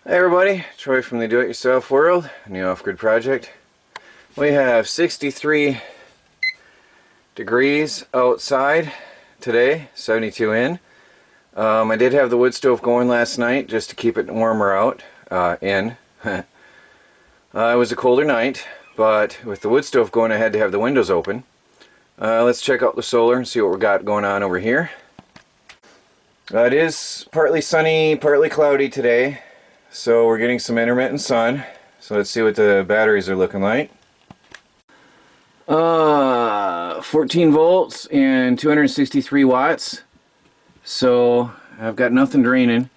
Hey everybody, Troy from the Do-It-Yourself World, new off-grid project. We have 63 degrees outside today, 72 in. I did have the wood stove going last night just to keep it warmer out, in. It was a colder night, but with the wood stove going I had to have the windows open. Let's check out the solar and see what we got going on over here. It is partly sunny, partly cloudy today. So we're getting some intermittent sun. So let's see what the batteries are looking like. 14 volts and 263 watts. So I've got nothing draining,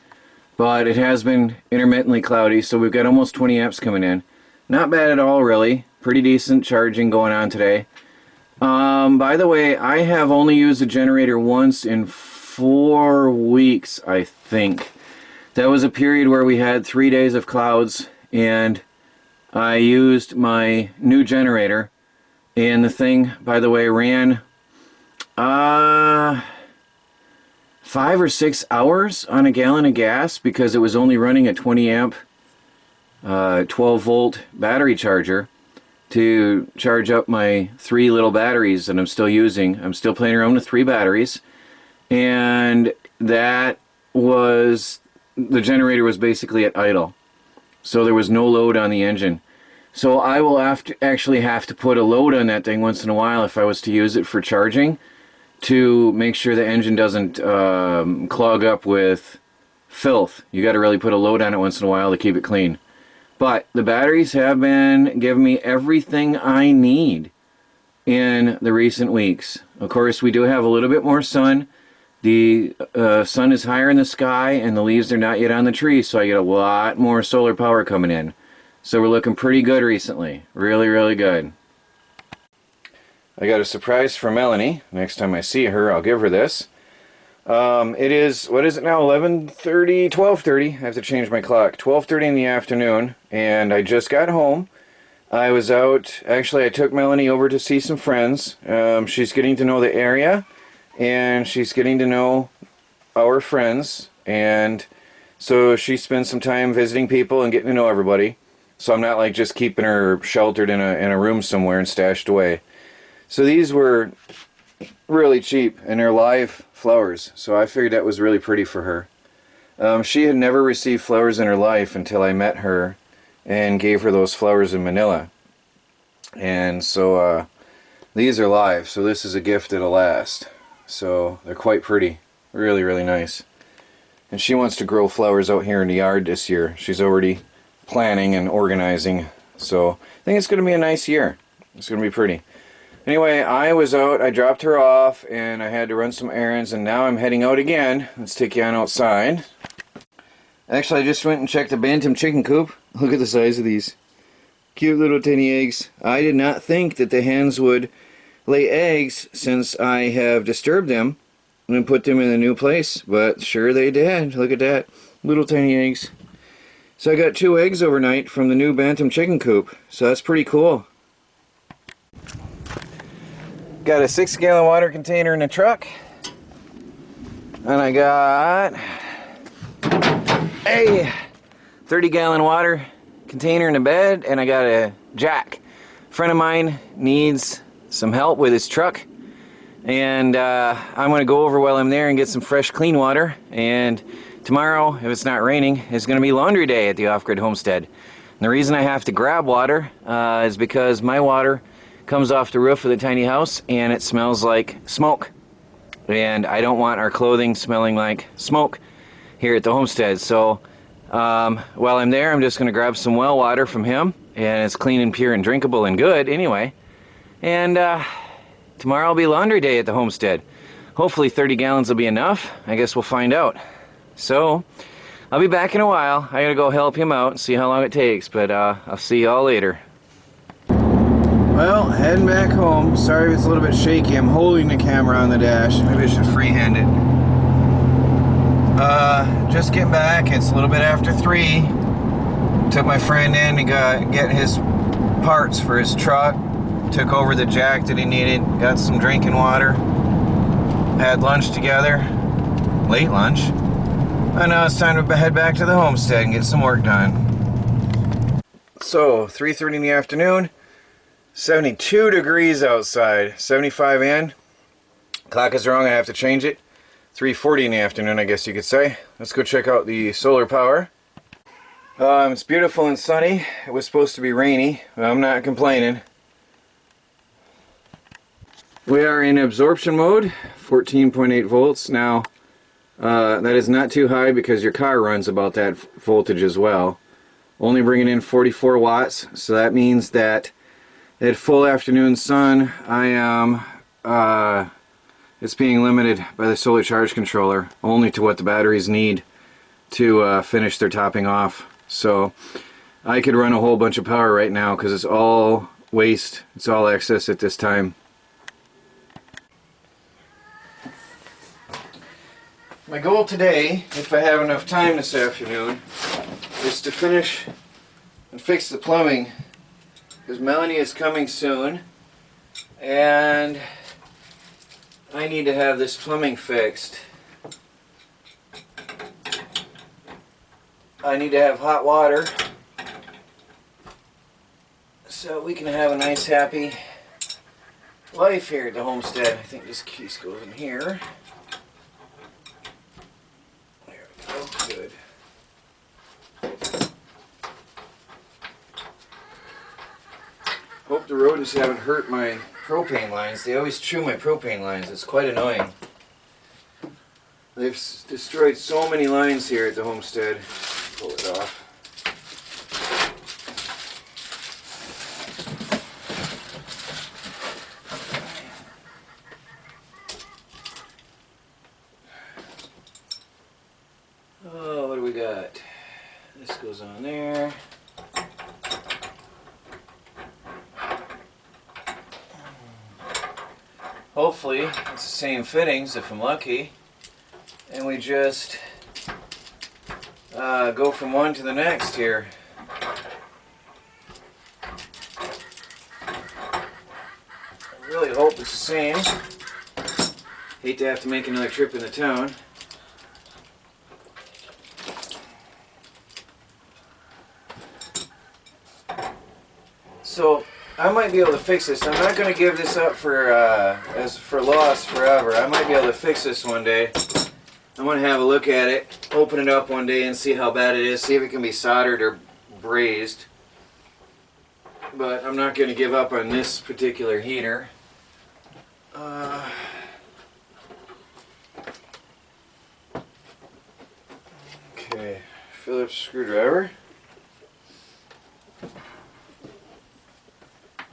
but it has been intermittently cloudy, so we've got almost 20 amps coming in. Not bad at all, really. Pretty decent charging going on today. By the way, I have only used the generator once in 4 weeks, I think. That was a period where we had 3 days of clouds, and I used my new generator, and the thing, by the way, ran 5 or 6 hours on a gallon of gas because it was only running a 20 amp 12 volt battery charger to charge up my 3 little batteries that I'm still using. I'm still playing around with 3 batteries, and that was, the generator was basically at idle, so there was no load on the engine. So I will actually have to put a load on that thing once in a while if I was to use it for charging, to make sure the engine doesn't clog up with filth. You got to really put a load on it once in a while to keep it clean. But the batteries have been giving me everything I need in the recent weeks. Of course, we do have a little bit more sun. The sun is higher in the sky and the leaves are not yet on the trees, so I get a lot more solar power coming in. So we're looking pretty good recently. Really, really good. I got a surprise for Melanie. Next time I see her, I'll give her this. It is, what is it now, 11:30, 12:30. I have to change my clock. 12:30 in the afternoon, and I just got home. I was out, actually I took Melanie over to see some friends. She's getting to know the area, and she's getting to know our friends, and so she spends some time visiting people and getting to know everybody. So I'm not like just keeping her sheltered in a room somewhere and stashed away. So these were really cheap, and they're live flowers, so I figured that was really pretty for her. She had never received flowers in her life until I met her and gave her those flowers in Manila. And so these are live, so this is a gift that'll last. So they're quite pretty, really, really nice. And she wants to grow flowers out here in the yard this year. She's already planning and organizing, so I think it's going to be a nice year. It's going to be pretty. Anyway, I was out, I dropped her off, and I had to run some errands, and now I'm heading out again. Let's take you on outside. Actually, I just went and checked the bantam chicken coop. Look at the size of these. Cute little tiny eggs. I did not think that the hens would lay eggs since I have disturbed them and put them in a new place, but sure they did. Look at that. Little tiny eggs. So I got 2 eggs overnight from the new bantam chicken coop, so that's pretty cool. Got a 6-gallon water container in the truck, and I got a 30-gallon water container in the bed, and I got a jack. A friend of mine needs some help with his truck, and I'm going to go over while I'm there and get some fresh clean water. And tomorrow, if it's not raining, is going to be laundry day at the off-grid homestead. And the reason I have to grab water is because my water comes off the roof of the tiny house and it smells like smoke, and I don't want our clothing smelling like smoke here at the homestead. So while I'm there, I'm just going to grab some well water from him, and it's clean and pure and drinkable and good anyway. And tomorrow will be laundry day at the homestead. Hopefully 30 gallons will be enough. I guess we'll find out. So I'll be back in a while. I gotta go help him out and see how long it takes, but I'll see y'all later. Well, heading back home. Sorry if it's a little bit shaky. I'm holding the camera on the dash. Maybe I should freehand it. Just getting back. It's a little bit after 3. Took my friend in to get his parts for his truck. Took over the jack that he needed. Got some drinking water. Had lunch together. Late lunch. And now it's time to head back to the homestead and get some work done. So, 3:30 in the afternoon, 72 degrees outside, 75 in. Clock is wrong, I have to change it. 3:40 in the afternoon, I guess you could say. Let's go check out the solar power. It's beautiful and sunny. It was supposed to be rainy, but I'm not complaining. We are in absorption mode, 14.8 volts. Now, that is not too high because your car runs about that voltage as well. Only bringing in 44 watts, so that means that at full afternoon sun, I am, it's being limited by the solar charge controller only to what the batteries need to finish their topping off. So I could run a whole bunch of power right now because it's all waste, it's all excess at this time. My goal today, if I have enough time this afternoon, is to finish and fix the plumbing, because Melanie is coming soon and I need to have this plumbing fixed. I need to have hot water so we can have a nice happy life here at the homestead. I think this keys goes in here. There we go, good. Hope the rodents haven't hurt my propane lines. They always chew my propane lines. It's quite annoying. They've destroyed so many lines here at the homestead. Pull it off. Oh, what do we got? This goes on there. Hopefully it's the same fittings if I'm lucky, and we just go from one to the next here. I really hope it's the same. Hate to have to make another trip into town. So I might be able to fix this. I'm not going to give this up for lost forever. I might be able to fix this one day. I'm going to have a look at it, open it up one day and see how bad it is, see if it can be soldered or brazed. But I'm not going to give up on this particular heater. Okay, Phillips screwdriver.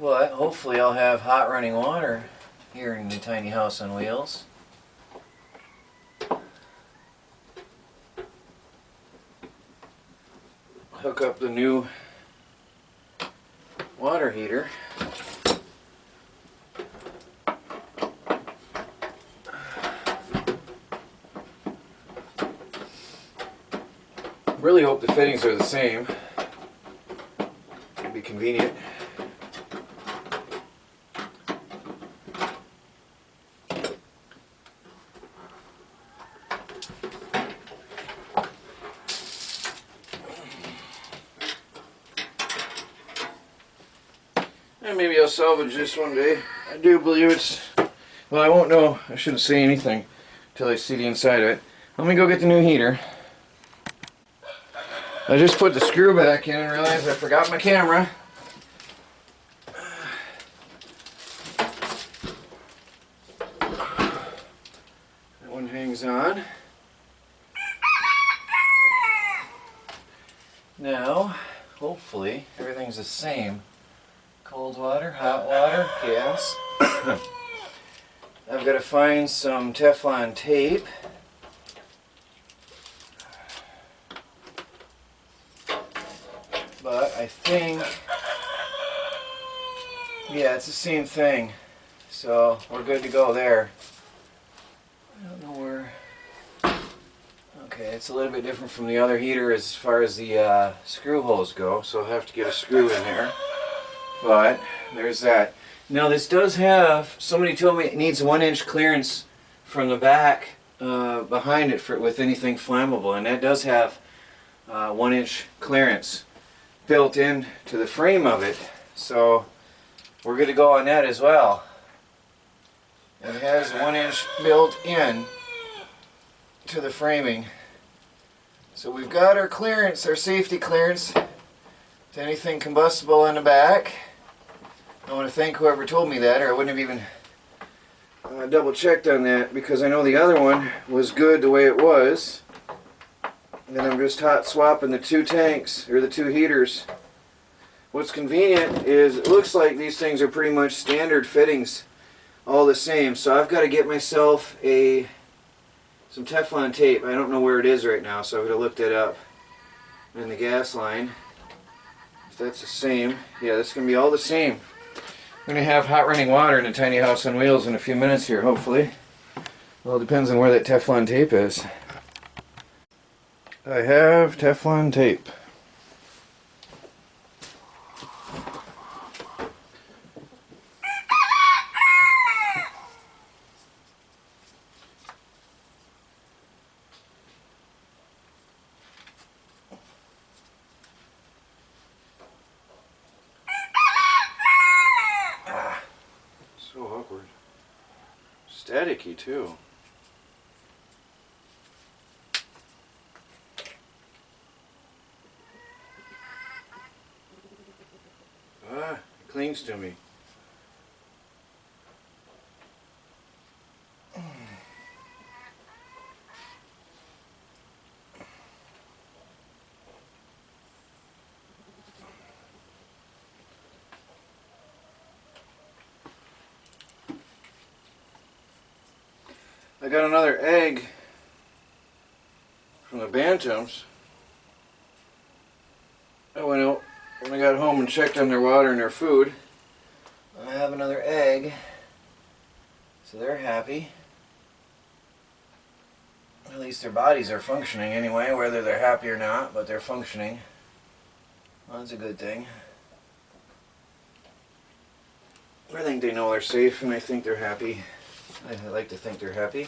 But hopefully I'll have hot running water here in the tiny house on wheels. Hook up the new water heater. Really hope the fittings are the same. It'd be convenient. And maybe I'll salvage this one day. I do believe it's... Well, I won't know. I shouldn't say anything until I see the inside of it. Let me go get the new heater. I just put the screw back in and realized I forgot my camera. That one hangs on. Now, hopefully, everything's the same. Cold water, hot water, gas. I've got to find some Teflon tape. But I think, yeah, it's the same thing. So we're good to go there. I don't know where. Okay, it's a little bit different from the other heater as far as the screw holes go, so I'll have to get a screw in there. But there's that. Now this does have, somebody told me it needs 1 inch clearance from the back behind it with anything flammable, and that does have 1-inch clearance built in to the frame of it, so we're going to go on that as well. It has 1-inch built in to the framing, so we've got our clearance, our safety clearance to anything combustible on the back. I want to thank whoever told me that, or I wouldn't have even double checked on that, because I know the other one was good the way it was. And then I'm just hot swapping the 2 tanks, or the 2 heaters. What's convenient is it looks like these things are pretty much standard fittings, all the same. So I've got to get myself some Teflon tape. I don't know where it is right now, so I've got to look that up in the gas line. If that's the same, yeah, that's going to be all the same. I'm going to have hot running water in a tiny house on wheels in a few minutes here, hopefully. Well, it depends on where that Teflon tape is. I have Teflon tape. So awkward. Staticky too. It clings to me. I got another egg from the Bantams. I went out when I got home and checked on their water and their food. I have another egg, so they're happy. At least their bodies are functioning anyway, whether they're happy or not, but they're functioning. Well, that's a good thing. I think they know they're safe, and I think they're happy. I like to think they're happy.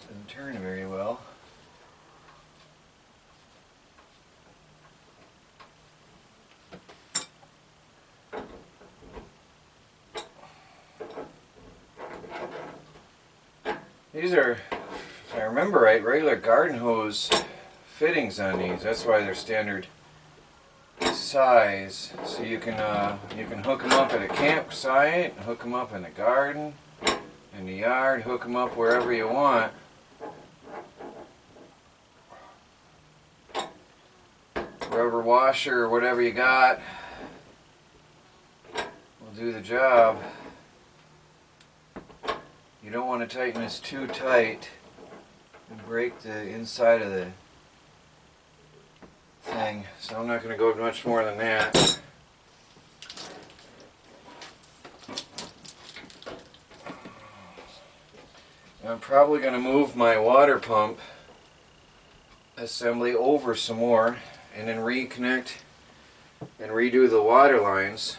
Doesn't turn very well. These are, if I remember right, regular garden hose fittings on these. That's why they're standard size. So you can hook them up at a campsite, hook them up in the garden, in the yard, hook them up wherever you want. Rubber washer or whatever you got will do the job. You don't want to tighten this too tight and break the inside of the thing, so I'm not going to go much more than that. I'm probably going to move my water pump assembly over some more and then reconnect and redo the water lines.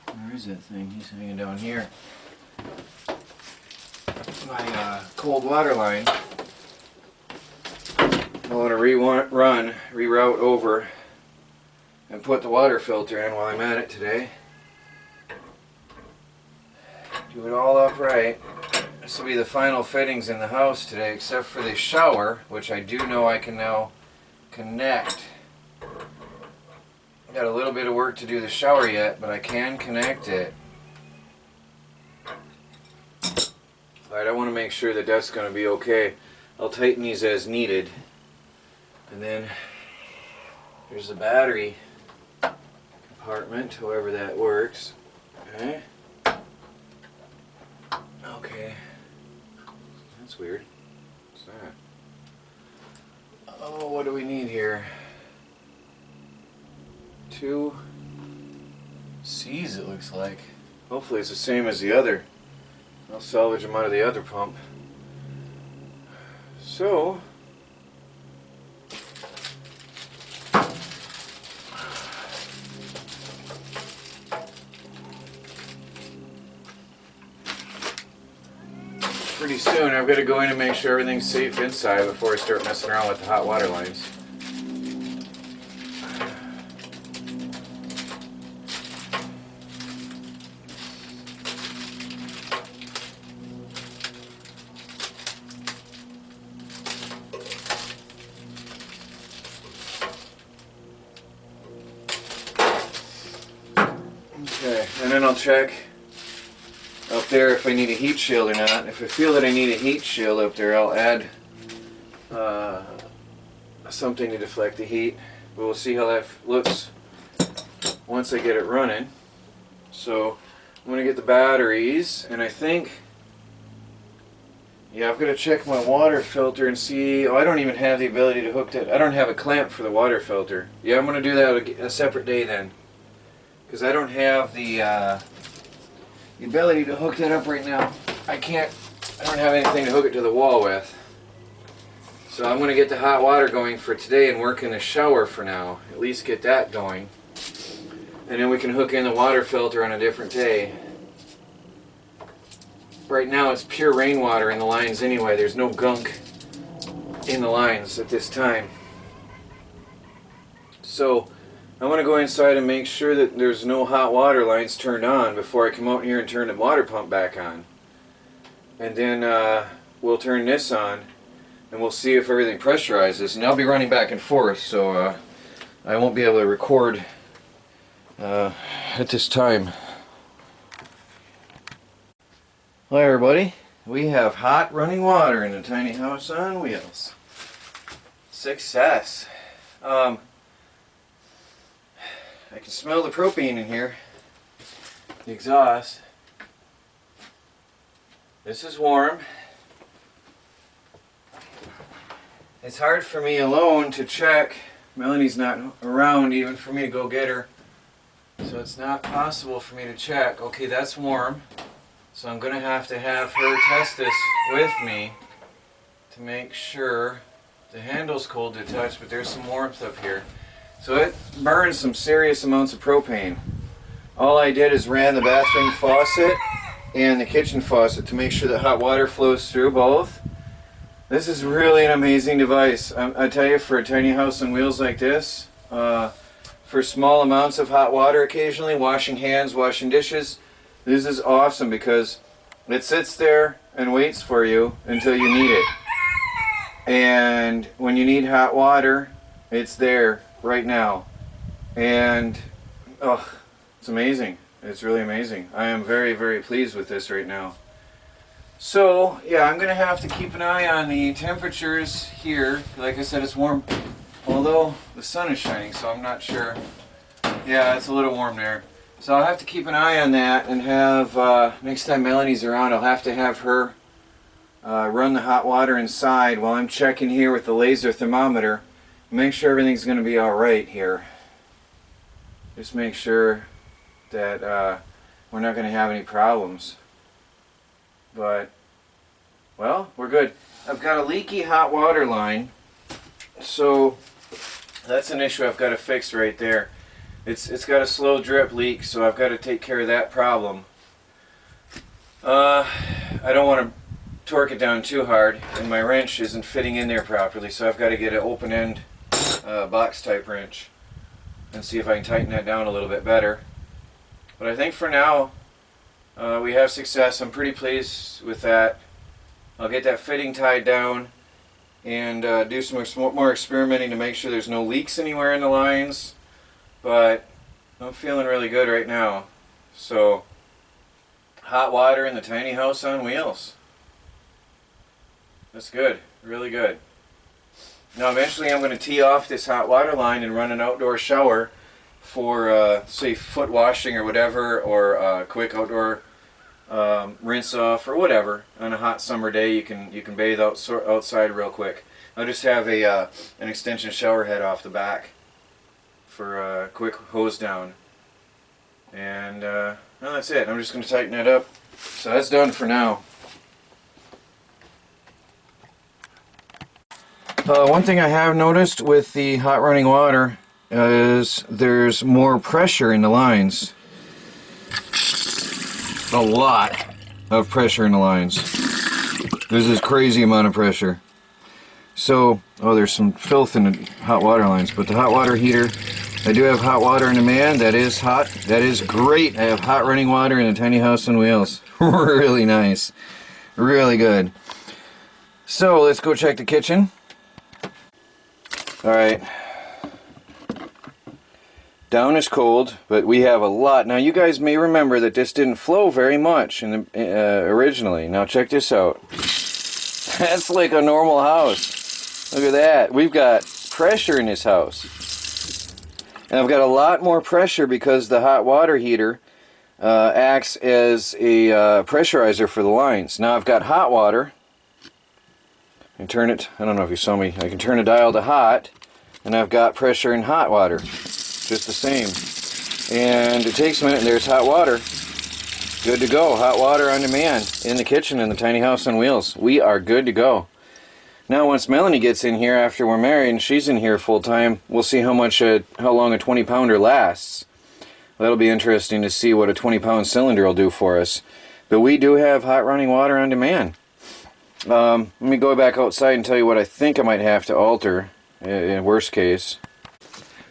Where is that thing? He's hanging down here. My cold water line. I want to reroute over and put the water filter in while I'm at it today. Do it all up right. This will be the final fittings in the house today, except for the shower, which I do know I can now connect. Got a little bit of work to do the shower yet, but I can connect it. Alright, I want to make sure that that's going to be okay. I'll tighten these as needed. And then there's the battery compartment, however that works. Okay. Okay. That's weird. What's that? Oh, what do we need here? 2 C's, it looks like. Hopefully it's the same as the other I'll salvage them out of the other pump. So, pretty soon I've got to go in and make sure everything's safe inside before I start messing around with the hot water lines. Okay, and then I'll check up there if I need a heat shield or not. If I feel that I need a heat shield up there, I'll add something to deflect the heat. But we'll see how that looks once I get it running. So I'm going to get the batteries, and I think, yeah, I've got to check my water filter and see. Oh, I don't even have the ability to hook that. I don't have a clamp for the water filter. Yeah, I'm going to do that a separate day then, because I don't have the ability to hook that up right now. I don't have anything to hook it to the wall with. So I'm going to get the hot water going for today and work in the shower for now. At least get that going. And then we can hook in the water filter on a different day. Right now it's pure rainwater in the lines anyway. There's no gunk in the lines at this time. So I'm going to go inside and make sure that there's no hot water lines turned on before I come out here and turn the water pump back on. And then we'll turn this on and we'll see if everything pressurizes. And I'll be running back and forth, so I won't be able to record at this time. Hi everybody, we have hot running water in the tiny house on wheels. Success. I can smell the propane in here, the exhaust. This is warm. It's hard for me alone to check. Melanie's not around even for me to go get her, so it's not possible for me to check. Okay, that's warm, so I'm going to have her test this with me to make sure. The handle's cold to touch, but there's some warmth up here. So it burns some serious amounts of propane. All I did is ran the bathroom faucet and the kitchen faucet to make sure that hot water flows through both. This is really an amazing device. I tell you, for a tiny house on wheels like this, for small amounts of hot water occasionally, washing hands, washing dishes, this is awesome because it sits there and waits for you until you need it. And when you need hot water, it's there right now. And oh, it's amazing. It's really amazing. I am very, very pleased with this right now. So yeah, I'm gonna have to keep an eye on the temperatures here. Like I said, it's warm, although the sun is shining, so I'm not sure. Yeah, it's a little warm there. So I'll have to keep an eye on that and have, next time Melanie's around, I'll have to have her run the hot water inside while I'm checking here with the laser thermometer. Make sure everything's going to be alright here. Just make sure that we're not going to have any problems. But, well, we're good. I've got a leaky hot water line, so that's an issue I've got to fix right there. It's got a slow drip leak, so I've got to take care of that problem. I don't want to torque it down too hard, and my wrench isn't fitting in there properly, so I've got to get an open end box type wrench and see if I can tighten that down a little bit better. But I think for now we have success. I'm pretty pleased with that. I'll get that fitting tied down and do some more experimenting to make sure there's no leaks anywhere in the lines, but I'm feeling really good right now. So hot water in the tiny house on wheels. That's good, really good. Now eventually I'm going to tee off this hot water line and run an outdoor shower for say foot washing or whatever, or a quick outdoor rinse off or whatever. On a hot summer day you can bathe outside real quick. I'll just have an extension shower head off the back for a quick hose down. And well, that's it. I'm just going to tighten it up So that's done for now. One thing I have noticed with the hot running water is there's more pressure in the lines. A lot of pressure in the lines. There's this crazy amount of pressure. So, oh, there's some filth in the hot water lines, but the hot water heater, I do have hot water on demand. That is hot. That is great. I have hot running water in a tiny house on wheels. Really nice. Really good. So, let's go check the kitchen. Alright. Down is cold, but we have a lot. Now, you guys may remember that this didn't flow very much in the, originally. Now, check this out. That's like a normal house. Look at that. We've got pressure in this house. And I've got a lot more pressure because the hot water heater acts as a pressurizer for the lines. Now, I've got hot water. I can turn it, I don't know if you saw me, I can turn the dial to hot, and I've got pressure in hot water, just the same. And it takes a minute, and there's hot water. Good to go, hot water on demand in the kitchen in the tiny house on wheels. We are good to go. Now once Melanie gets in here after we're married, and she's in here full time, we'll see how long a 20-pounder lasts. That'll be interesting to see what a 20-pound cylinder will do for us. But we do have hot running water on demand. Let me go back outside and tell you what I think I might have to alter in worst case.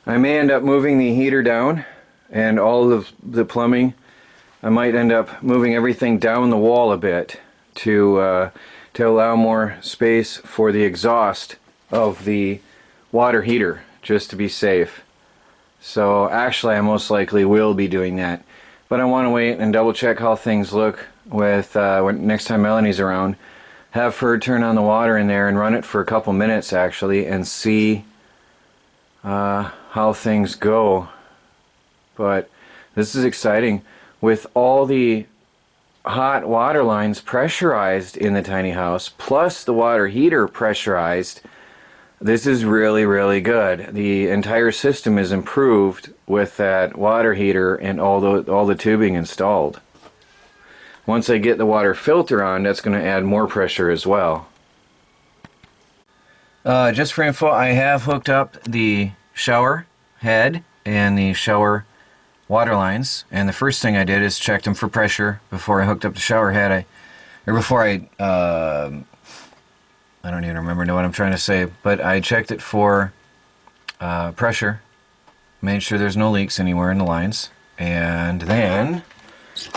I may end up moving the heater down and all of the plumbing. I might end up moving everything down the wall a bit to allow more space for the exhaust of the water heater, just to be safe. So actually I most likely will be doing that. But I want to wait and double check how things look with next time Melanie's around. Have her turn on the water in there and run it for a couple minutes actually and see how things go. But this is exciting. With all the hot water lines pressurized in the tiny house, plus the water heater pressurized, this is really, really good. The entire system is improved with that water heater and all the tubing installed. Once I get the water filter on, that's going to add more pressure as well. Just for info, I have hooked up the shower head and the shower water lines, and the first thing I did is checked them for pressure before I hooked up the shower head. I don't even remember what I'm trying to say, but I checked it for pressure, made sure there's no leaks anywhere in the lines, and then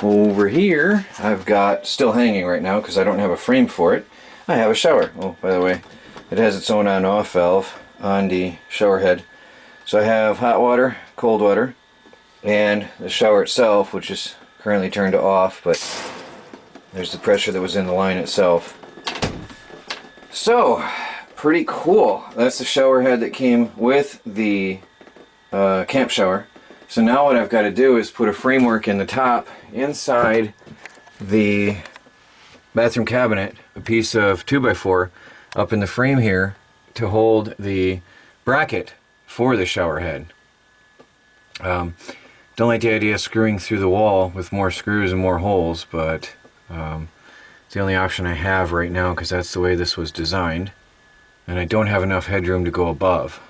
over here I've got, still hanging right now because I don't have a frame for it, I have a shower. Oh, by the way, it has its own on-off valve on the shower head. So I have hot water, cold water, and the shower itself, which is currently turned off, but there's the pressure that was in the line itself. So, pretty cool. That's the shower head that came with the camp shower. So now what I've got to do is put a framework in the top inside the bathroom cabinet, a piece of 2x4 up in the frame here to hold the bracket for the shower head. Don't like the idea of screwing through the wall with more screws and more holes, but it's the only option I have right now because that's the way this was designed, and I don't have enough headroom to go above.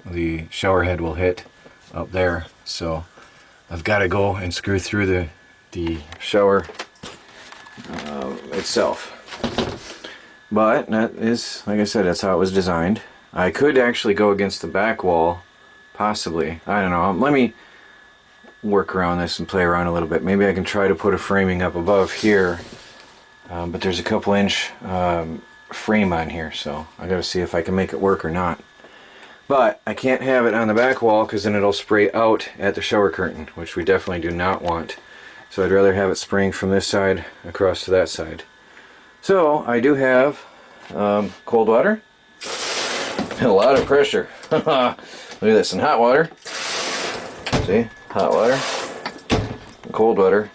The shower head will hit up there, so I've got to go and screw through the shower itself. But that is, like I said, that's how it was designed. I could actually go against the back wall, possibly. I don't know. Let me work around this and play around a little bit. Maybe I can try to put a framing up above here, but there's a couple inch frame on here, so I got to see if I can make it work or not. But I can't have it on the back wall because then it'll spray out at the shower curtain, which we definitely do not want. So I'd rather have it spraying from this side across to that side. So I do have cold water, a lot of pressure. Look at this, and hot water. See, hot water, and cold water.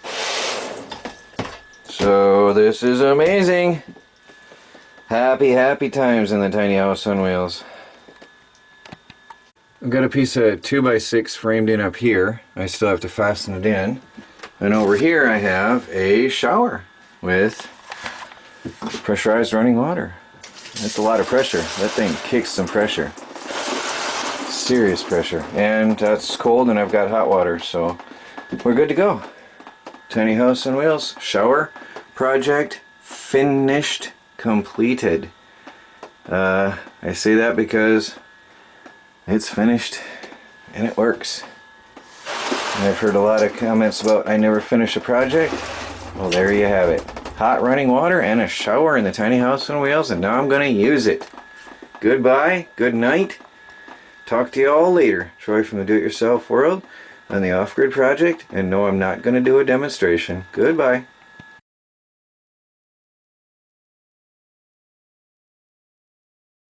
So this is amazing. Happy, happy times in the tiny house on wheels. I've got a piece of 2x6 framed in up here. I still have to fasten it in. And over here I have a shower. with pressurized running water. That's a lot of pressure. That thing kicks some pressure. Serious pressure. And that's cold and I've got hot water, so we're good to go. Tiny house on wheels. Shower project finished. Completed. I say that because it's finished and it works. And I've heard a lot of comments about I never finish a project. Well, there you have it. Hot running water and a shower in the tiny house on wheels, and now I'm going to use it. Goodbye, good night. Talk to you all later. Troy from the Do-It-Yourself World on the Off-Grid Project, and no, I'm not going to do a demonstration. Goodbye.